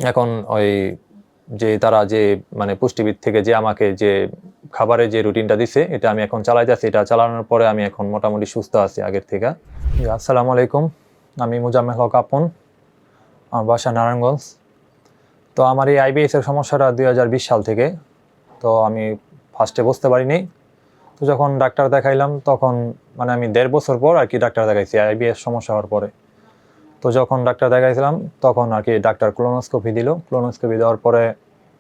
এখন ওই যে তারা যে মানে পুষ্টিবিদ থেকে যে আমাকে যে খাবারের যে রুটিনটা দিছে এটা আমি এখন চালাই যাচ্ছি। এটা চালানোর পরে আমি এখন মোটামুটি সুস্থ আছি আগের থেকে। আসসালামু আলাইকুম, আমি মুজাম্মেল হক আপন, আমার বাসা নারায়ণগঞ্জ। তো আমার এই আইবিএস এর সমস্যাটা 2020 সাল থেকে। তো আমি ফার্স্টে বুঝতে পারিনি। তো যখন ডাক্তার দেখাইলাম তখন মানে আমি 1.5 বছর পর আর কি ডাক্তার দেখাইছি আইবিএস সমস্যা হওয়ার পরে। তো যখন ডাক্তার দেখাইছিলাম তখন আর কি ডাক্তার কোলোনোস্কোপি দিল। কোলোনোস্কোপি দেওয়ার পরে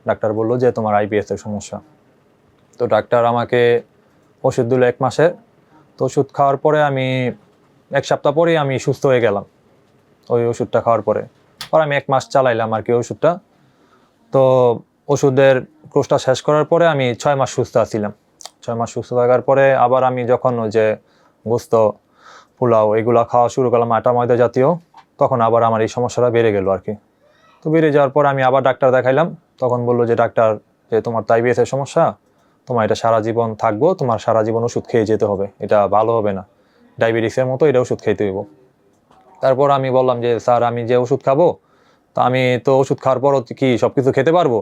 ডাক্তার বললো যে তোমার আইবিএস এর সমস্যা। তো ডাক্তার আমাকে ওষুধ দিল 1 মাসের। তো ওষুধ খাওয়ার পরে আমি 1 সপ্তাহ পরেই আমি সুস্থ হয়ে গেলাম ওই ওষুধটা খাওয়ার পরে। আমি 1 মাস চালাইলাম আর কি ওষুধটা। তো ওষুধের কোর্সটা শেষ করার পরে আমি 6 মাস সুস্থ আছিলাম। 6 মাস সুস্থ থাকার পরে আবার আমি যখন ওই যে গোস্ত, পোলাও এগুলা খাওয়া শুরু করলাম, আটা ময়দা জাতীয়, তখন আবার আমার এই সমস্যাটা বেড়ে গেল আর কি। তো বেড়ে যাওয়ার পর আমি আবার ডাক্তার দেখাইলাম। তখন বললো যে ডাক্তার যে তোমার তো আইবিএস এর সমস্যা, তোমার এটা সারা জীবন থাকবো, তোমার সারা জীবন ওষুধ খেয়ে যেতে হবে, এটা ভালো হবে না, ডায়াবেটিসের মতো এটা ওষুধ খেতে হইব। তারপর আমি বললাম যে স্যার আমি যে ওষুধ খাবো, তা আমি তো ওষুধ খাওয়ার পরও কি সব কিছু খেতে পারবো?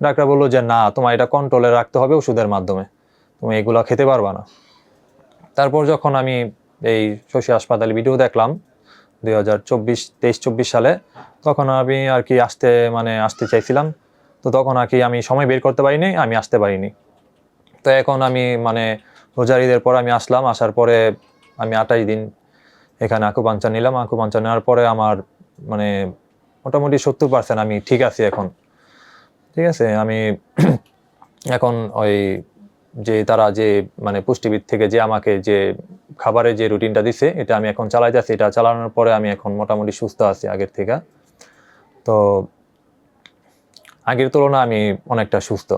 ডাক্তার বললো যে না, তোমার এটা কন্ট্রোলে রাখতে হবে ওষুধের মাধ্যমে, তুমি এগুলা খেতে পারবা না। তারপর যখন আমি এই শশী হাসপাতালে ভিডিও দেখলাম 2023-24 সালে, তখন আমি আর কি আসতে চাইছিলাম। তো তখন আর কি আমি সময় বের করতে পারিনি, আমি আসতে পারিনি। তো এখন আমি রোজার ঈদের পর আমি আসলাম। আসার পরে আমি 28 দিন এখানে আকুপাঞ্চার নিলাম। আকুপাঞ্চার নেওয়ার পরে আমার মোটামুটি 70% আমি ঠিক আছি এখন। ঠিক আছে, আমি এখন ওই যে তারা যে পুষ্টিবিদ থেকে যে আমাকে যে খাবারের যে রুটিনটা দিছে এটা আমি এখন চালাই যাচ্ছি। এটা চালানোর পরে আমি এখন মোটামুটি সুস্থ আছি আগের থেকে। তো আগের তুলনায় আমি অনেকটা সুস্থ।